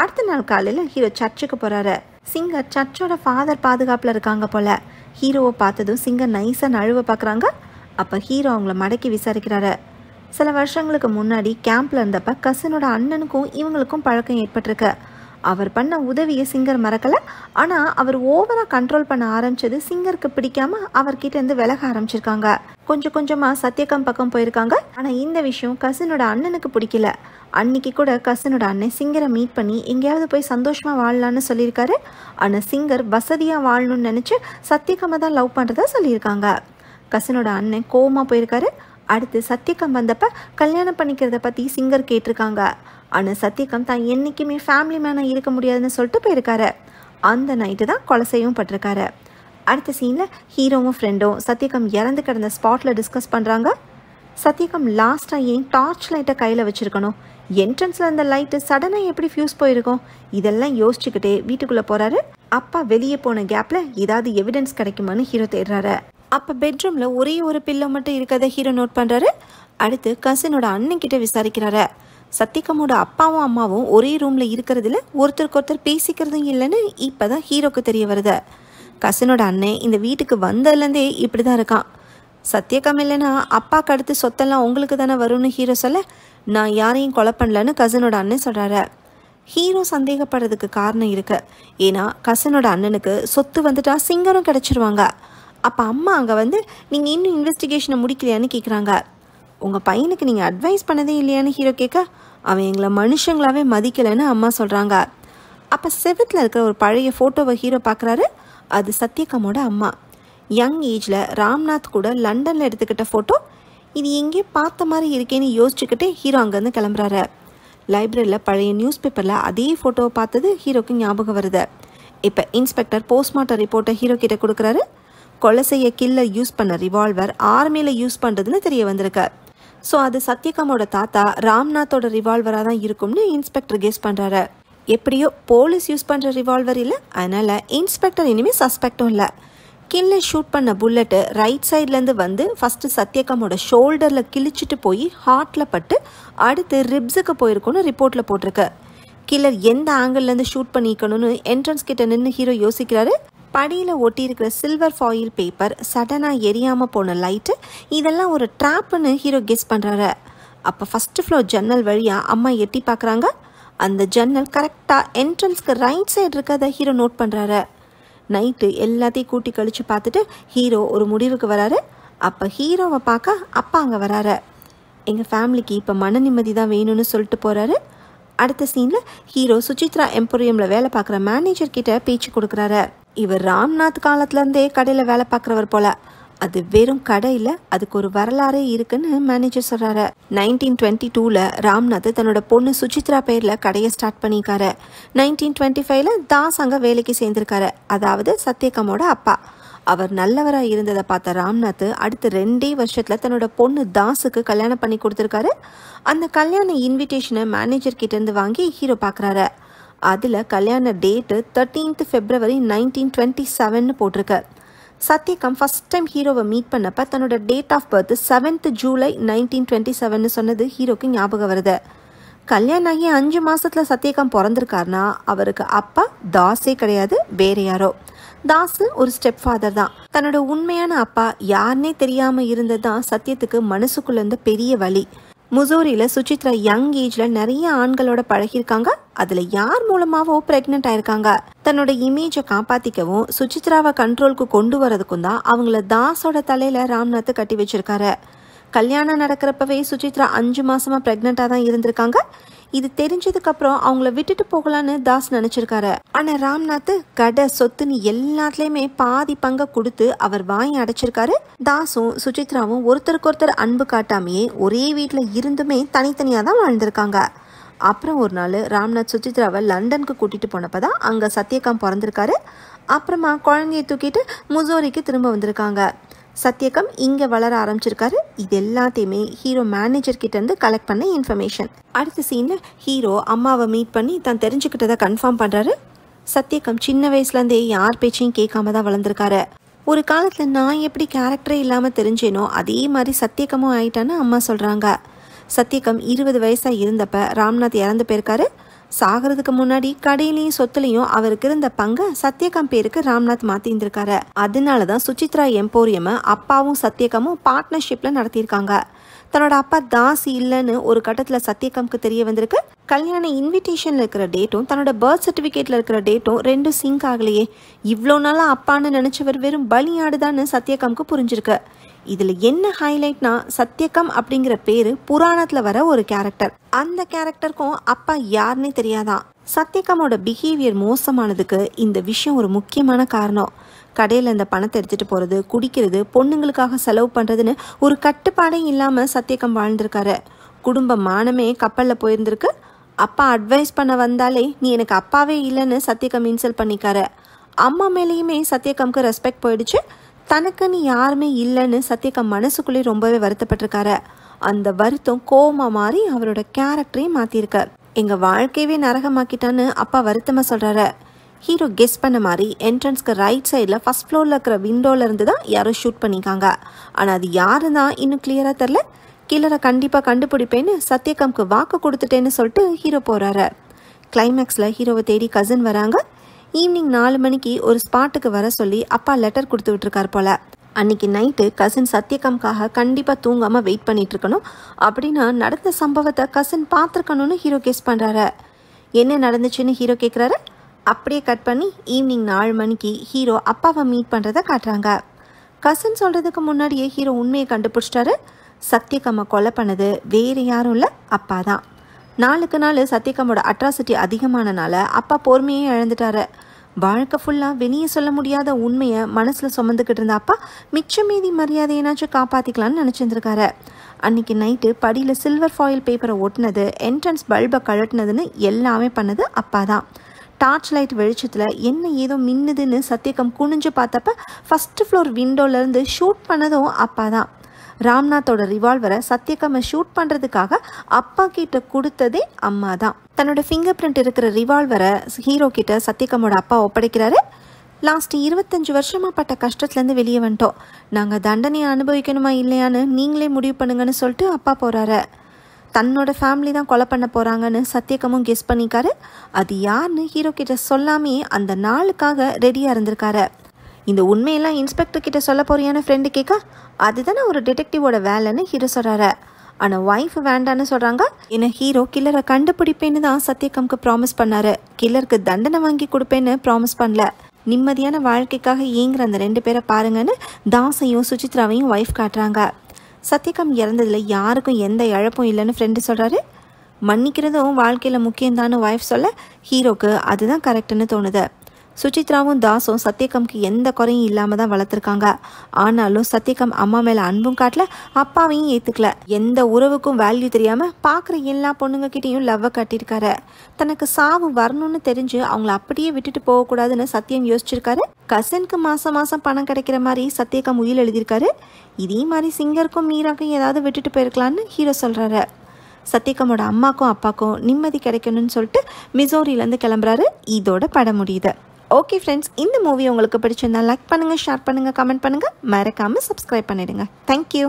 அடுத்த நாள் காலையில் ஹீரோ சர்ச்சுக்கு போகிறாரு. சிங்கர் சர்ச்சோட ஃபாதர் பாதுகாப்பில் இருக்காங்க போல். ஹீரோவை பார்த்ததும் சிங்கர் நைஸாக அழுவ பார்க்குறாங்க. அப்போ ஹீரோ அவங்கள மடக்கி விசாரிக்கிறாரு. சில வருஷங்களுக்கு முன்னாடி கேம்பில் இருந்தப்ப கசினோட அண்ணனுக்கும் இவங்களுக்கும் பழக்கம் ஏற்பட்டிருக்கு. அவர் பண்ண உதவியை சிங்கர் மறக்கலை. ஆனால் அவர் ஓவராக கண்ட்ரோல் பண்ண ஆரம்பிச்சது சிங்கருக்கு பிடிக்காம அவர்கிட்ட இருந்து விலக ஆரம்பிச்சிருக்காங்க. கொஞ்சம் கொஞ்சமாக சத்யகாம் பக்கம் போயிருக்காங்க. ஆனால் இந்த விஷயம் கசினோட அண்ணனுக்கு பிடிக்கல. அன்னைக்கு கூட கசினோட அண்ணன் சிங்கரை மீட் பண்ணி எங்கேயாவது போய் சந்தோஷமாக வாழலான்னு சொல்லியிருக்காரு. ஆனால் சிங்கர் வசதியாக வாழணும்னு நினச்சி சத்யகாமை தான் லவ் பண்ணுறதா சொல்லியிருக்காங்க. கசினோட அண்ணன் கோவமாக போயிருக்காரு. அடுத்து சத்யகாம் வந்தப்ப கல்யாணம் பண்ணிக்கிறத பற்றி சிங்கர் கேட்டிருக்காங்க. ஆனால் சத்யகாம் தான் என்றைக்குமே ஃபேமிலி மேனாக இருக்க முடியாதுன்னு சொல்லிட்டு போயிருக்காரு. அந்த நைட்டு தான் கொலை செய்யவும் பட்டிருக்காரு. அடுத்த சீனில் ஹீரோவும் ஃப்ரெண்டும் சத்யகாம் இறந்து கிடந்த ஸ்பாட்டில் டிஸ்கஸ் பண்ணுறாங்க. சத்யகம் லாஸ்ட்டாக ஏன் டார்ச் லைட்டை கையில் வச்சுருக்கணும்? என்ட்ரன்ஸில் அந்த லைட்டு சடனாக எப்படி ஃபியூஸ் போயிருக்கும்? இதெல்லாம் யோசிச்சுக்கிட்டே வீட்டுக்குள்ளே போகிறாரு. அப்பா வெளியே போன கேப்பில் ஏதாவது எவிடன்ஸ் கிடைக்குமான்னு ஹீரோ தேடுறாரு. அப்போ பெட்ரூமில் ஒரே ஒரு பில்லோ மட்டும் இருக்கிறத ஹீரோ நோட் பண்ணுறாரு. அடுத்து கசினோட அண்ணன்கிட்ட விசாரிக்கிறாரு. சத்யகமோட அப்பாவும் அம்மாவும் ஒரே ரூமில் இருக்கிறதுல ஒருத்தருக்கு ஒருத்தர் பேசிக்கிறதும் இல்லைன்னு இப்போ தான் ஹீரோக்கு தெரிய வருது. கசினோட அண்ணன் இந்த வீட்டுக்கு வந்ததுலேருந்தே இப்படி தான் இருக்கான். சத்யகம் இல்லைன்னா அப்பாவுக்கு அடுத்து சொத்தெல்லாம் உங்களுக்கு தானே வரும்னு ஹீரோ சொல்ல, நான் யாரையும் கொலை பண்ணலன்னு கசினோட அண்ணன் சொல்கிறாரு. ஹீரோ சந்தேகப்படுறதுக்கு காரணம் இருக்கு. ஏன்னா கசினோட அண்ணனுக்கு சொத்து வந்துட்டா சிங்கரும் கிடச்சிருவாங்க. அப்போ அம்மா அங்கே வந்து நீங்கள் இன்னும் இன்வெஸ்டிகேஷனை முடிக்கலையான்னு கேட்குறாங்க. உங்கள் பையனுக்கு நீங்கள் அட்வைஸ் பண்ணதே இல்லையான்னு ஹீரோ கேட்க, அவன் எங்களை மனுஷங்களாவே மதிக்கலைன்னு அம்மா சொல்கிறாங்க. அப்போ செவத்தில் இருக்கிற ஒரு பழைய ஃபோட்டோவை ஹீரோ பார்க்குறாரு. அது சத்யகமோட அம்மா. யங் ஏஜில் ராம்நாத் கூட லண்டனில் எடுத்துக்கிட்ட ஃபோட்டோ. இது எங்கேயோ பார்த்த மாதிரி இருக்கேன்னு யோசிச்சுக்கிட்டே ஹீரோ அங்கேருந்து கிளம்புறாரு. லைப்ரரியில் பழைய நியூஸ் பேப்பரில் அதே ஃபோட்டோவை பார்த்தது ஹீரோக்கு ஞாபகம் வருது. இப்போ இன்ஸ்பெக்டர் போஸ்ட்மார்ட்டம் ரிப்போர்ட்டை ஹீரோ கிட்ட கொடுக்குறாரு. கொலை செய்ய கில்லர் யூஸ் பண்ண ரிவால்வர் ஆர்மியில் யூஸ் பண்ணுறதுன்னு தெரிய வந்திருக்கு. ஸோ அது சத்யகமோட தாத்தா ராம்நாத்தோட ரிவால்வராக தான் இருக்கும்னு இன்ஸ்பெக்டர் கெஸ் பண்ணுறாரு. எப்படியோ போலீஸ் யூஸ் பண்ணுற ரிவால்வர் இல்லை, அதனால் இன்ஸ்பெக்டர் இனிமேல் சஸ்பெக்டும் இல்லை. கில்லர் ஷூட் பண்ண புல்லட்டு ரைட் சைட்லேருந்து வந்து ஃபஸ்ட்டு சத்யகமோட ஷோல்டரில் கிழிச்சிட்டு போய் ஹார்ட்டில் பட்டு அடுத்து ரிப்ஸுக்கு போயிருக்குன்னு ரிப்போர்ட்டில் போட்டிருக்கு. கில்லர் எந்த ஆங்கிள்லேருந்து ஷூட் பண்ணிக்கணும்னு என்ட்ரன்ஸ் கிட்ட நின்று ஹீரோ யோசிக்கிறாரு. படியில் ஒட்டியிருக்கிற சில்வர் ஃபாயில் பேப்பர், சடனாக எரியாமல் போன லைட்டு, இதெல்லாம் ஒரு ட்ராப்புன்னு ஹீரோ கெஸ் பண்ணுறாரு. அப்போ ஃபஸ்ட்டு ஃப்ளோர் ஜன்னல் வழியாக அம்மா எட்டி பார்க்குறாங்க. அந்த ஜன்னல் கரெக்டாக என்ட்ரன்ஸ்க்கு ரைட் சைடு இருக்கிறத ஹீரோ நோட் பண்ணுறாரு. நைட்டு எல்லாத்தையும் கூட்டி கழித்து பார்த்துட்டு ஹீரோ ஒரு முடிவுக்கு வராரு. அப்போ ஹீரோவை பார்க்க அப்பா அங்கே வராரு. எங்கள் ஃபேமிலிக்கு இப்போ மன நிம்மதி தான் வேணும்னு சொல்லிட்டு போகிறாரு. அடுத்த சீனில் ஹீரோ சுசித்ரா எம்போரியமில் வேலை பார்க்குற மேனேஜர் கிட்ட பேச்சு கொடுக்குறாரு. இவர் ராம்நாத் காலத்துலேருந்தே கடையில் வேலை பார்க்குறவர் போல. அது வெறும் கடை இல்லை, அதுக்கு ஒரு வரலாறே இருக்குன்னு மேனேஜர் சொல்கிறாரு. 1922 ராம்நாத் தன்னோட பொண்ணு சுசித்ரா பேரில் கடையை ஸ்டார்ட் பண்ணியிருக்காரு. 1925 தாஸ் அங்கே வேலைக்கு சேர்ந்திருக்காரு, அதாவது சத்யகமோட அப்பா. அவர் நல்லவராக இருந்ததை பார்த்த ராம்நாத் அடுத்த 2 வருஷத்தில் தன்னோட பொண்ணு தாஸுக்கு கல்யாணம் பண்ணி கொடுத்துருக்காரு. அந்த கல்யாண இன்விடேஷனை மேனேஜர் கிட்டேருந்து வாங்கி ஹீரோ பார்க்குறாரு. அதில் கல்யாண டேட்டு 13th February 1927 போட்டிருக்கு. சத்யகம் ஃபஸ்ட் டைம் ஹீரோவை மீட் பண்ணப்ப தன்னோட date of birth 7th July 1927 சொன்னது ஹீரோக்கு ஞாபகம் வருது. கல்யாணம் ஆகி 5 மாதத்தில் சத்யகம் பிறந்திருக்காருனா அவருக்கு அப்பா தாஸே கிடையாது, வேற யாரோ. தாஸ் ஒரு ஸ்டெப் ஃபாதர் தான். தன்னோட உண்மையான அப்பா யாருன்னே தெரியாமல் இருந்தது தான் சத்யத்துக்கு மனசுக்குள்ள இருந்த பெரிய வலி. முசோரியில் சுசித்ரா யங் ஏஜில் நிறைய ஆண்களோட பழகிருக்காங்க. அதில் யார் மூலமாவோ ப்ரெக்னென்ட் ஆயிருக்காங்க. தன்னோட இமேஜை காப்பாற்றிக்கவும் சுசித்ராவை கண்ட்ரோலுக்கு கொண்டு வரதுக்கும் தான் அவங்கள தாஸோட தலையில் ராம்நாத் கட்டி வச்சிருக்காரு. கல்யாணம் நடக்கிறப்பவே சுசித்ரா 5 மாசமாக ப்ரெக்னெண்ட்டாக தான் இருந்திருக்காங்க. இது தெரிஞ்சதுக்கப்புறம் அவங்கள விட்டுட்டு போகலான்னு தாஸ் நினச்சிருக்காரு. ஆனால் ராம்நாத் கடை சொத்துன்னு எல்லாத்துலேயுமே பாதி பங்கை கொடுத்து அவர் வாங்கி அடைச்சிருக்காரு. தாஸும் சுசித்ராவும் ஒருத்தருக்கு ஒருத்தர் அன்பு காட்டாமையே ஒரே வீட்டில் இருந்துமே தனித்தனியாக தான் வாழ்ந்திருக்காங்க. அப்புறம் ஒரு நாள் ராம்நாத் சுசித்ராவை லண்டனுக்கு கூட்டிகிட்டு போனப்போ தான் அங்கே சத்யகம் பிறந்திருக்காரு. அப்புறமா குழந்தையை தூக்கிட்டு முசோரிக்கு திரும்ப வந்திருக்காங்க. சத்யகம் இங்கே வளர ஆரம்பிச்சிருக்காரு. இது எல்லாத்தையுமே ஹீரோ மேனேஜர் கிட்டேருந்து கலெக்ட் பண்ண இன்ஃபர்மேஷன். அடுத்த சீனில் ஹீரோ அம்மாவை மீட் பண்ணி தான் தெரிஞ்சுக்கிட்டதை கன்ஃபார்ம் பண்ணுறாரு. சத்யகம் சின்ன வயசுலேருந்தே யார் பேச்சையும் கேட்காம தான் வளர்ந்துருக்காரு. ஒரு காலத்தில் நான் எப்படி கேரக்டரே இல்லாமல் தெரிஞ்சேனோ அதே மாதிரி சத்யகமும் ஆயிட்டான்னு அம்மா சொல்கிறாங்க. சத்யகம் 20 வயசாக இருந்தப்ப ராம்நாத் இறந்து போயிருக்காரு. சாகிறதுக்கு முன்னாடி கடையிலையும் சொத்துலையும் அவருக்கு இருந்த பங்கை சத்யகம் பேருக்கு ராம்நாத் மாற்றி இருந்திருக்காரு. அதனால தான் சுசித்ரா எம்போரியமை அப்பாவும் சத்யகமும் பார்ட்னர்ஷிப்பில் நடத்தியிருக்காங்க. தன்னோட அப்பா தாஸ் இல்லைன்னு ஒரு கட்டத்தில் சத்யகம்க்கு தெரிய வந்திருக்கு. கல்யாண இன்விடேஷனில் இருக்கிற டேட்டும் தன்னோட பர்த் சர்டிஃபிகேட்டில் இருக்கிற டேட்டும் 2 சிங்க் ஆகலையே. இவ்வளோ நாளாக அப்பான்னு நினச்சவர் வெறும் பலியாடுதான்னு சத்யகம்க்கு புரிஞ்சிருக்கு. இதில் என்ன ஹைலைட்னா சத்யகம் அப்படிங்கிற பேர் புராணத்தில் வர ஒரு கேரக்டர். அந்த கேரக்டருக்கும் அப்பா யாருன்னே தெரியாதான். சத்யகமோட பிஹேவியர் மோசமானதுக்கு இந்த விஷயம் ஒரு முக்கியமான காரணம். கடையில் இந்த பணத்தை எடுத்துகிட்டு போகிறது, குடிக்கிறது, பொண்ணுங்களுக்காக செலவு பண்ணுறதுன்னு ஒரு கட்டுப்பாடே இல்லாமல் சத்யகம் வாழ்ந்திருக்காரு. குடும்ப மானமே கப்பலில் போயிருந்திருக்கு. அப்பா அட்வைஸ் பண்ண வந்தாலே நீ எனக்கு அப்பாவே இல்லைன்னு சத்யகம் இன்சல்ட் பண்ணிக்காரு. அம்மா மேலேயுமே சத்யகம்க்கு ரெஸ்பெக்ட் போயிடுச்சு. தனக்குன்னு யாருமே இல்லைன்னு சத்யகம் மனசுக்குள்ளே ரொம்பவே வருத்தப்பட்டிருக்காரு. அந்த வருத்தம் கோமா மாறி அவரோட கேரக்டரையும் மாற்றிருக்கு. எங்கள் வாழ்க்கையவே நரகமாக்கிட்டான்னு அப்பா வருத்தமாக சொல்கிறாரு. ஹீரோ கெஸ் பண்ண மாதிரி என்ட்ரன்ஸ்க்கு ரைட் சைடில் ஃபஸ்ட் ஃப்ளோரில் இருக்கிற விண்டோவில் இருந்து தான் யாரோ ஷூட் பண்ணிக்காங்க. ஆனால் அது யாரு தான் இன்னும் கிளியராக தெரில. கில்லரை கண்டிப்பாக கண்டுபிடிப்பேன்னு சத்யகாம்க்கு வாக்கு கொடுத்துட்டேன்னு சொல்லிட்டு ஹீரோ போகிறாரு. கிளைமேக்ஸில் ஹீரோவை தேடி கசின் வராங்க. ஈவினிங் 4 மணிக்கு ஒரு ஸ்பாட்டுக்கு வர சொல்லி அப்பா லெட்டர் கொடுத்து விட்டுருக்கார் போல். அன்றைக்கி நைட்டு கசின் சத்யகாம்காக கண்டிப்பாக தூங்காமல் வெயிட் பண்ணிட்டு இருக்கணும். அப்படின்னா நடந்த சம்பவத்தை கசின் பார்த்துருக்கணும்னு ஹீரோ கெஸ் பண்ணுறாரு. என்ன நடந்துச்சுன்னு ஹீரோ கேட்குறாரு. அப்படியே கட் பண்ணி ஈவினிங் 4 மணிக்கு ஹீரோ அப்பாவை மீட் பண்ணுறதை காட்டுறாங்க. கசின் சொல்கிறதுக்கு முன்னாடியே ஹீரோ உண்மையை கண்டுபிடிச்சிட்டாரு. சத்யகாமை கொலை பண்ணது வேறு யாரும் இல்லை, அப்பா தான். நாளுக்கு நாள் சத்யகாமோட அட்ராசிட்டி அதிகமானனால அப்பா பொறுமையே இழந்துட்டாரு. வாழ்க்கை ஃபுல்லாக வெளியே சொல்ல முடியாத உண்மையை மனசில் சுமந்துக்கிட்டு இருந்த அப்பா மிச்சம் மீதி மரியாதையினாச்சும் காப்பாற்றிக்கலான்னு நினச்சிருந்துருக்காரு. அன்றைக்கி நைட்டு படியில் சில்வர் ஃபாயில் பேப்பரை ஒட்டினது, என்ட்ரன்ஸ் பல்பை கழட்டினதுன்னு எல்லாமே பண்ணது அப்பா தான். டார்ச் லைட் வெளிச்சத்தில் என்ன ஏதோ மின்னுதுன்னு சத்யகாம் குனிஞ்சு பார்த்தப்ப ஃபஸ்ட்டு ஃப்ளோர் விண்டோலேருந்து ஷூட் பண்ணதும் அப்பா தான். ராம்நாத்தோட ரிவால்வரை சத்யகாமை ஷூட் பண்ணுறதுக்காக அப்பா கிட்ட கொடுத்ததே அம்மா தான். தன்னோட ஃபிங்கர் பிரிண்ட் இருக்கிற ரிவால்வரை ஹீரோ கிட்ட சத்யகாமோட அப்பா ஒப்படைக்கிறாரு. லாஸ்ட் 25 வருஷமாக பட்ட கஷ்டத்துலேருந்து வெளியே வந்துட்டோம். நாங்கள் தண்டனையை அனுபவிக்கணுமா இல்லையான்னு நீங்களே முடிவு பண்ணுங்கன்னு சொல்லிட்டு அப்பா போகிறாரு. தன்னோட ஃபேமிலி தான் கொலை பண்ண போகிறாங்கன்னு சத்யகாமும் கெஸ் பண்ணிக்காரு. அது யாருன்னு ஹீரோ கிட்ட சொல்லாமே அந்த நாளுக்காக ரெடியாக இருந்திருக்காரு. இந்த உண்மையெல்லாம் இன்ஸ்பெக்டர் கிட்ட சொல்ல போறியான ஃப்ரெண்டு கேட்க, அதுதானே ஒரு டிடெக்டிவோட வேலைன்னு ஹீரோ சொல்கிறாரு. ஆனால் ஒய்ஃப் வேண்டான்னு சொல்கிறாங்க. ஏன்னா ஹீரோ கில்லரை கண்டுபிடிப்பேன்னு தான் சத்யகாம்க்கு ப்ராமிஸ் பண்ணாரு. கில்லருக்கு தண்டனை வாங்கி கொடுப்பேன்னு ப்ராமிஸ் பண்ணல. நிம்மதியான வாழ்க்கைக்காக ஏங்குற அந்த 2 பேரை பாருங்கன்னு தாஸையும் சுசித்ராவையும் ஒய்ஃப் காட்டுறாங்க. சத்யகாம் இறந்ததில் யாருக்கும் எந்த இழப்பும் இல்லைன்னு ஃப்ரெண்டு சொல்கிறாரு. மன்னிக்கிறதும் வாழ்க்கையில் முக்கியம்தான்னு ஒய்ஃப் சொல்ல ஹீரோக்கு அதுதான் கரெக்டுன்னு தோணுது. சுசித்ராவும் தாஸும் சத்யகாம்க்கு எந்த குறையும் இல்லாமல் தான் வளர்த்துருக்காங்க. ஆனாலும் சத்யகாம் அம்மா மேலே அன்பும் காட்டல, அப்பாவையும் ஏற்றுக்கல. எந்த உறவுக்கும் வேல்யூ தெரியாமல் பார்க்குற எல்லா பொண்ணுங்கக்கிட்டையும் லவ்வை காட்டியிருக்காரு. தனக்கு சாவு வரணும்னு தெரிஞ்சு அவங்கள அப்படியே விட்டுட்டு போகக்கூடாதுன்னு சத்யம் யோசிச்சிருக்காரு. கசினுக்கு மாதம் மாதம் பணம் கிடைக்கிற மாதிரி சத்யகாம் உயில் எழுதியிருக்காரு. இதே மாதிரி சிங்கருக்கும் மீராக்கும் ஏதாவது விட்டுட்டு போயிருக்கலான்னு ஹீரோ சொல்கிறாரு. சத்யகாமோட அம்மாக்கும் அப்பாக்கும் நிம்மதி கிடைக்கணும்னு சொல்லிட்டு மிசோரியிலேருந்து கிளம்புறாரு. இதோட படம் முடியுது. ஓகே ஃப்ரெண்ட்ஸ், இந்த மூவி உங்களுக்கு பிடிச்சிருந்தா லைக் பண்ணுங்கள், ஷேர் பண்ணுங்கள், கமெண்ட் பண்ணுங்கள், மறக்காமல் சப்ஸ்கிரைப் பண்ணிடுங்க. தேங்க்யூ.